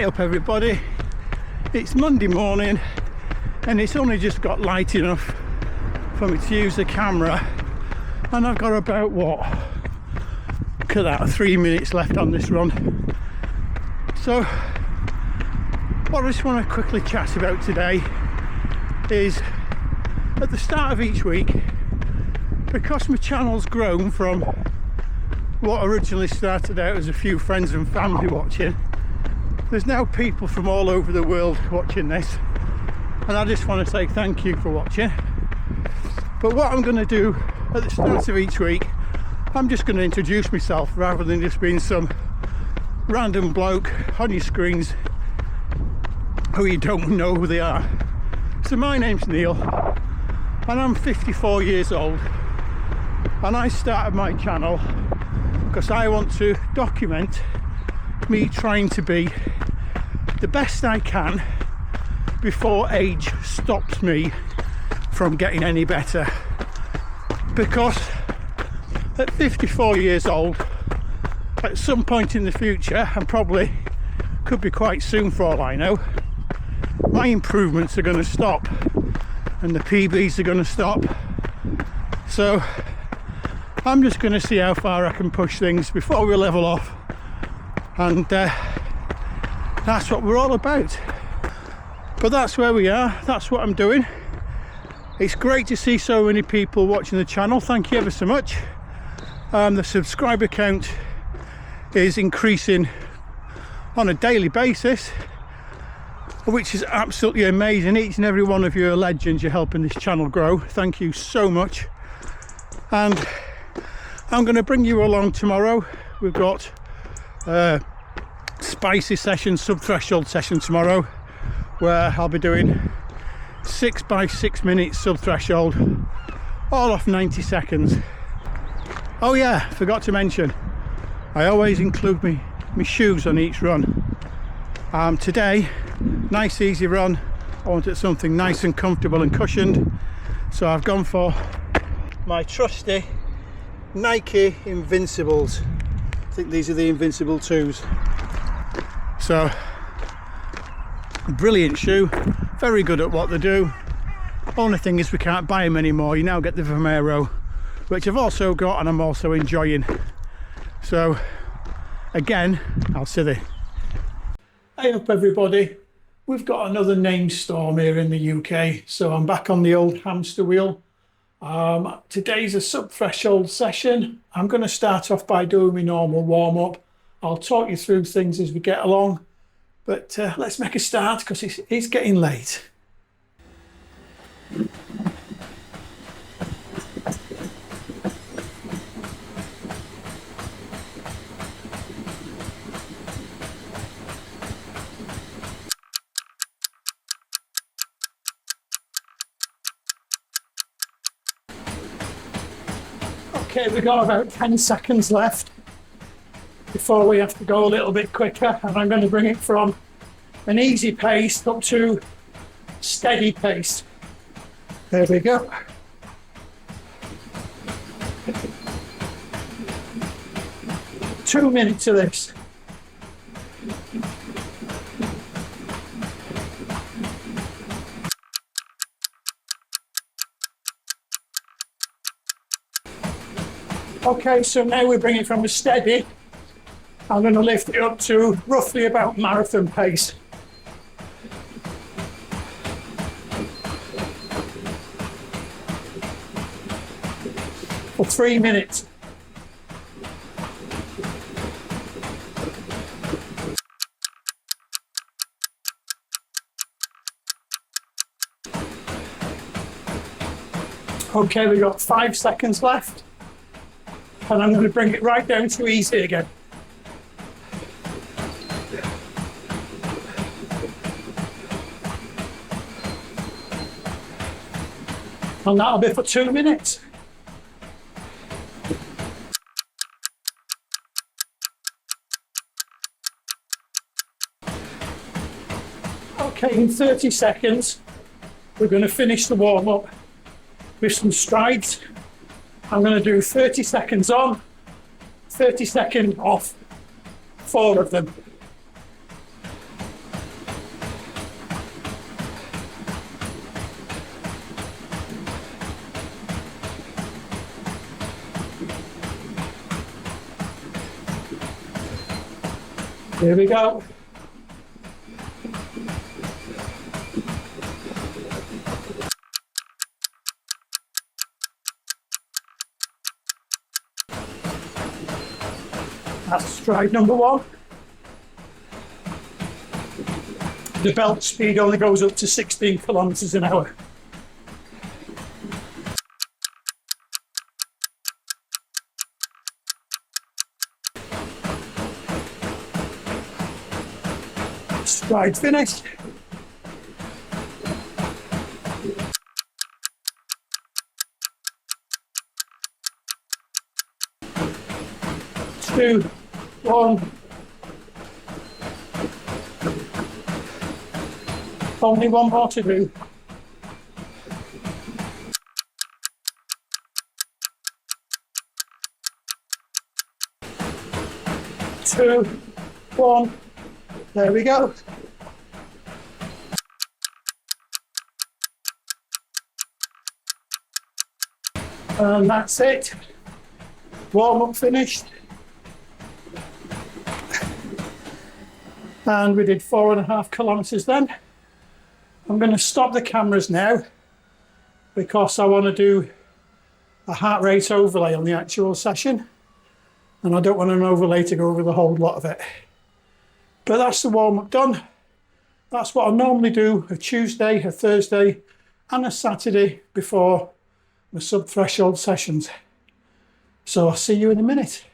Hey up everybody, it's Monday morning and it's only just got light enough for me to use the camera, and I've got about, what, look at that, 3 minutes left on this run. So what I just want to quickly chat about today is, at the start of each week, because my channel's grown from what originally started out as a few friends and family watching, there's now people from all over the world watching this, and I just want to say thank you for watching. But what I'm going to do at the start of each week, I'm just going to introduce myself rather than just being some random bloke on your screens who you don't know who they are. So my name's Neil and I'm 54 years old, and I started my channel because I want to document me trying to be the best I can before age stops me from getting any better. Because at 54 years old, at some point in the future, and probably could be quite soon for all I know, my improvements are going to stop and the PBs are going to stop. So I'm just going to see how far I can push things before we level off, and that's what we're all about. But that's where we are, that's what I'm doing. It's great to see so many people watching the channel, thank you ever so much. The subscriber count is increasing on a daily basis, which is absolutely amazing. Each and every one of you are legends, you're helping this channel grow, thank you so much. And I'm going to bring you along tomorrow. We've got a spicy session, sub-threshold session tomorrow, where I'll be doing 6 by 6 minutes sub-threshold, all off 90 seconds. Oh yeah, forgot to mention, I always include my shoes on each run. Today, nice easy run, I wanted something nice and comfortable and cushioned, so I've gone for my trusty Nike Invincibles. I think these are the Invincible 2s. So, brilliant shoe, very good at what they do. Only thing is we can't buy them anymore. You now get the Vomero, which I've also got and I'm also enjoying. So again, I'll see you. Hey up everybody, we've got another named storm here in the UK, so I'm back on the old hamster wheel. Today's a sub-threshold session. I'm going to start off by doing my normal warm-up. I'll talk you through things as we get along, but let's make a start because it's getting late. Okay, we've got about 10 seconds left before we have to go a little bit quicker, and I'm going to bring it from an easy pace up to steady pace. There we go. Two minutes of this. Okay, so now we bring it from a steady. I'm going to lift it up to roughly about marathon pace. For 3 minutes. Okay, we've got 5 seconds left. And I'm going to bring it right down to easy again. And that'll be for 2 minutes. Okay, in 30 seconds, we're going to finish the warm-up with some strides. I'm going to do 30 seconds on, 30 seconds off, 4 of them. Here we go. That's stride number one. The belt speed only goes up to 16 kilometers an hour. Stride finished. Two, one. Only one more to do. Two, one. There we go. And that's it. Warm up finished. And we did 4.5 kilometers then. I'm going to stop the cameras now because I want to do a heart rate overlay on the actual session, and I don't want an overlay to go over the whole lot of it. But that's the warm up done. That's what I normally do a Tuesday, a Thursday and a Saturday before my sub-threshold sessions. So I'll see you in a minute.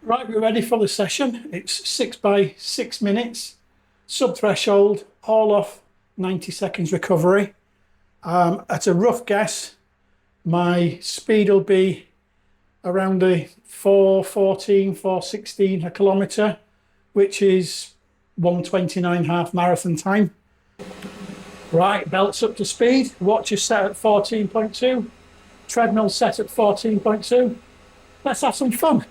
Right, we're ready for the session. It's 6 by 6 minutes, sub-threshold, all off 90 seconds recovery. At a rough guess, my speed will be around the 4:14, 4:16 a kilometre, which is 1:29 half marathon time. Right, belts up to speed, watch is set at 14.2, treadmill set at 14.2. Let's have some fun.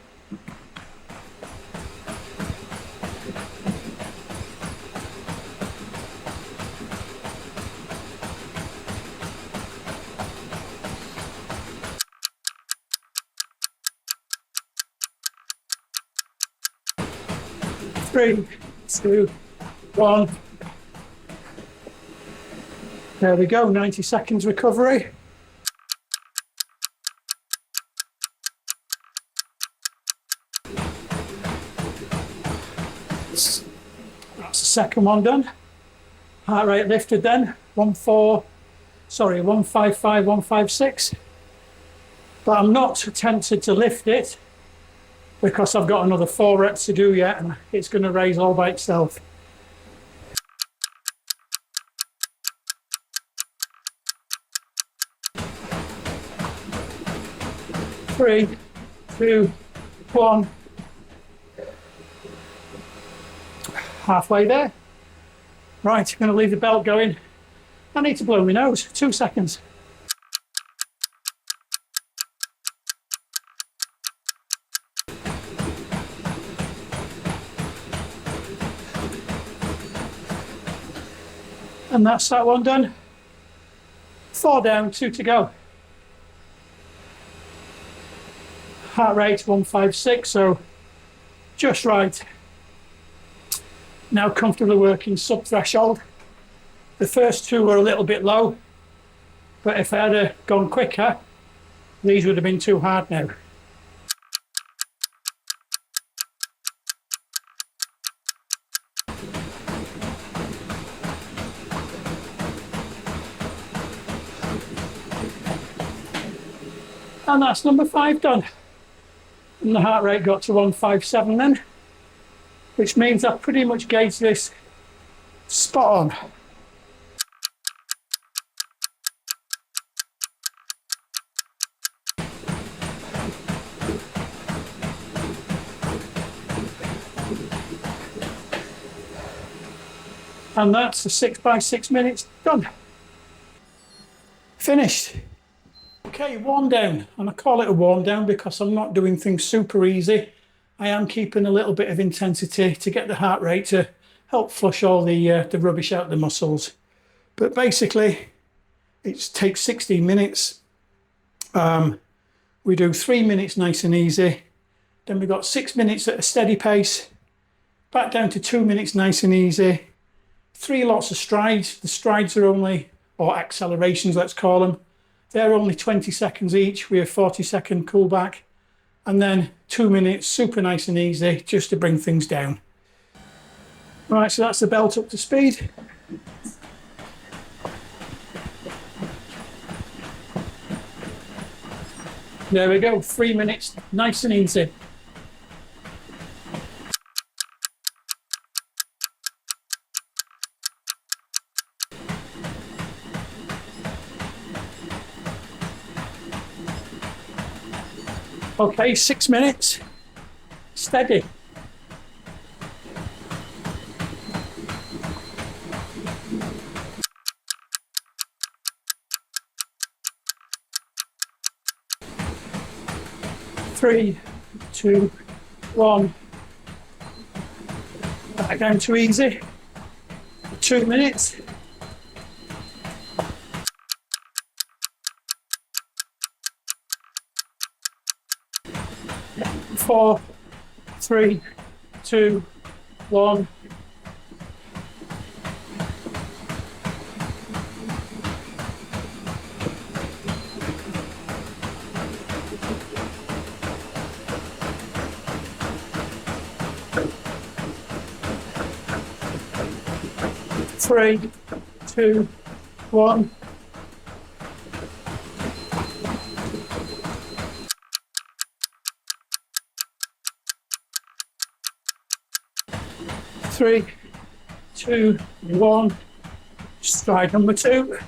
Three, two, one. There we go, 90 seconds recovery. That's the second one done. Heart rate lifted then, 155, 156. But I'm not tempted to lift it because I've got another 4 reps to do yet, and it's going to raise all by itself. Three, two, one. Halfway there. Right, I'm going to leave the belt going. I need to blow my nose. 2 seconds. And that's that one done. 4 down, 2 to go. Heart rate 156, so just right. Now comfortably working sub-threshold. The first 2 were a little bit low, but if I had gone quicker, these would have been too hard now. And that's number 5 done. And the heart rate got to 157 then, which means I've pretty much gauged this spot on. And that's the 6 by 6 minutes done. Finished. Okay, warm down, and I call it a warm down because I'm not doing things super easy. I am keeping a little bit of intensity to get the heart rate to help flush all the rubbish out of the muscles. But basically, it takes 16 minutes. We do 3 minutes nice and easy. Then we've got 6 minutes at a steady pace, Back down to 2 minutes, nice and easy. 3 lots of strides. The strides are only, or accelerations let's call them, they're only 20 seconds each. We have 40-second cool back. And then 2 minutes, super nice and easy, just to bring things down. Right, so that's the belt up to speed. There we go, 3 minutes, nice and easy. Okay, 6 minutes, steady. Three, 2, 1. Back down to easy. 2 minutes. 4, 3, 2, 1. Three, 2, 1. Three, 2, 1. Stride number 2.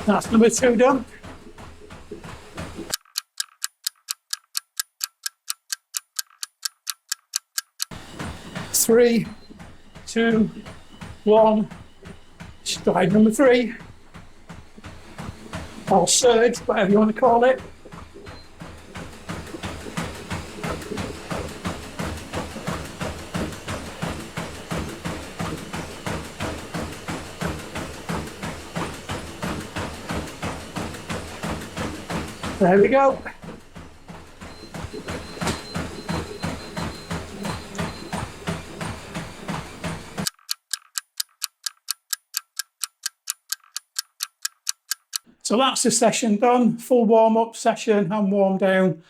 That's number 2 done. Three, 2, 1. Stride number 3. Or surge, whatever you want to call it. There we go. So that's the session done. Full warm-up session and warm down.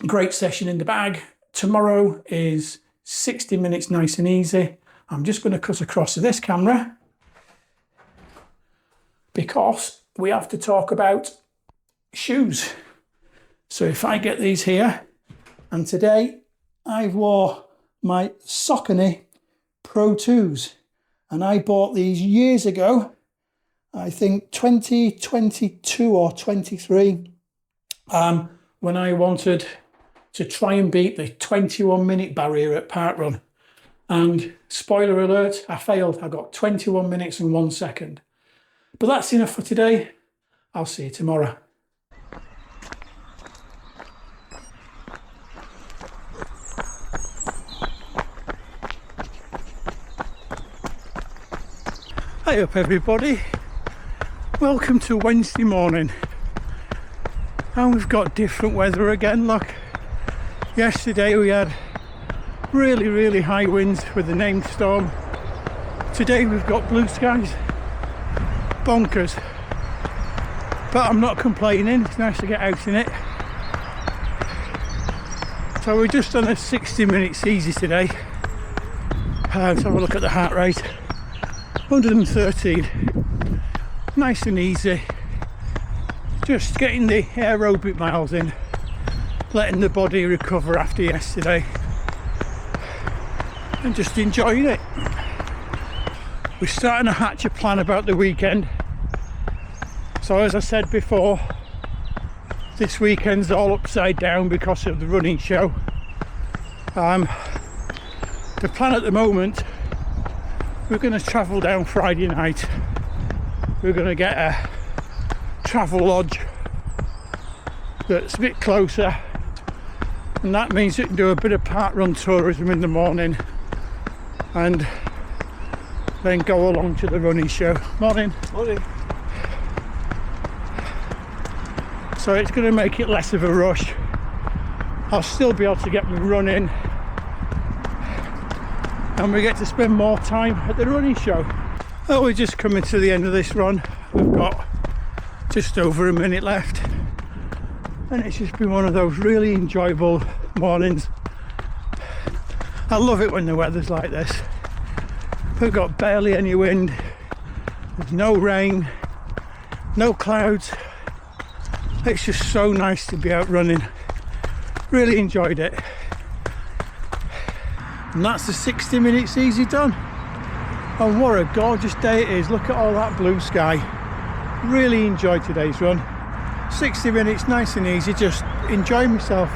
Great session in the bag. Tomorrow is 60 minutes nice and easy. I'm just going to cut across to this camera because we have to talk about shoes. So if I get these here, and today I wore my Saucony Pro 2s, and I bought these years ago, I think 2022 or 23, when I wanted to try and beat the 21-minute barrier at parkrun. And spoiler alert, I failed. I got 21 minutes and 1 second. But that's enough for today. I'll see you tomorrow. Hi up everybody, welcome to Wednesday morning, and we've got different weather again. Look, yesterday we had really high winds with the named storm. Today we've got blue skies, bonkers, but I'm not complaining, it's nice to get out in it. So we're just on a 60 minutes easy today. Let's have a look at the heart rate. 113, nice and easy, just getting the aerobic miles in, letting the body recover after yesterday and just enjoying it. We're starting to hatch a plan about the weekend. So as I said before, this weekend's all upside down because of the running show. The plan at the moment, we're going to travel down Friday night. We're going to get a travel lodge that's a bit closer, and that means you can do a bit of park run tourism in the morning and then go along to the running show. Morning. Morning. So it's going to make it less of a rush. I'll still be able to get me running, and we get to spend more time at the running show. Oh, we're just coming to the end of this run. We've got just over a minute left, and it's just been one of those really enjoyable mornings. I love it when the weather's like this. We've got barely any wind, there's no rain, no clouds. It's just so nice to be out running. Really enjoyed it. And that's the 60 minutes easy done. And what a gorgeous day it is. Look at all that blue sky. Really enjoyed today's run. 60 minutes, nice and easy, just enjoy myself.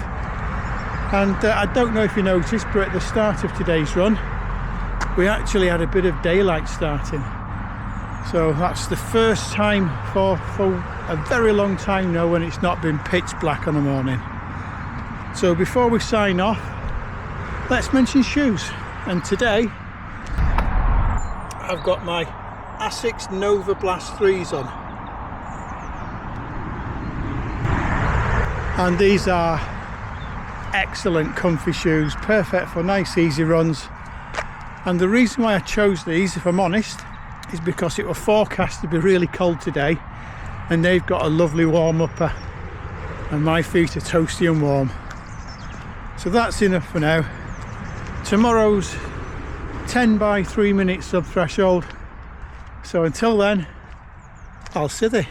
And I don't know if you noticed, but at the start of today's run, we actually had a bit of daylight starting. So that's the first time for a very long time now when it's not been pitch black on a morning. So before we sign off, let's mention shoes. And today I've got my Asics Nova Blast 3s on, and these are excellent comfy shoes, perfect for nice easy runs. And the reason why I chose these, if I'm honest, is because it was forecast to be really cold today, and they've got a lovely warm upper and my feet are toasty and warm. So that's enough for now. Tomorrow's 10 by 3 minute sub threshold. So until then, I'll see thee.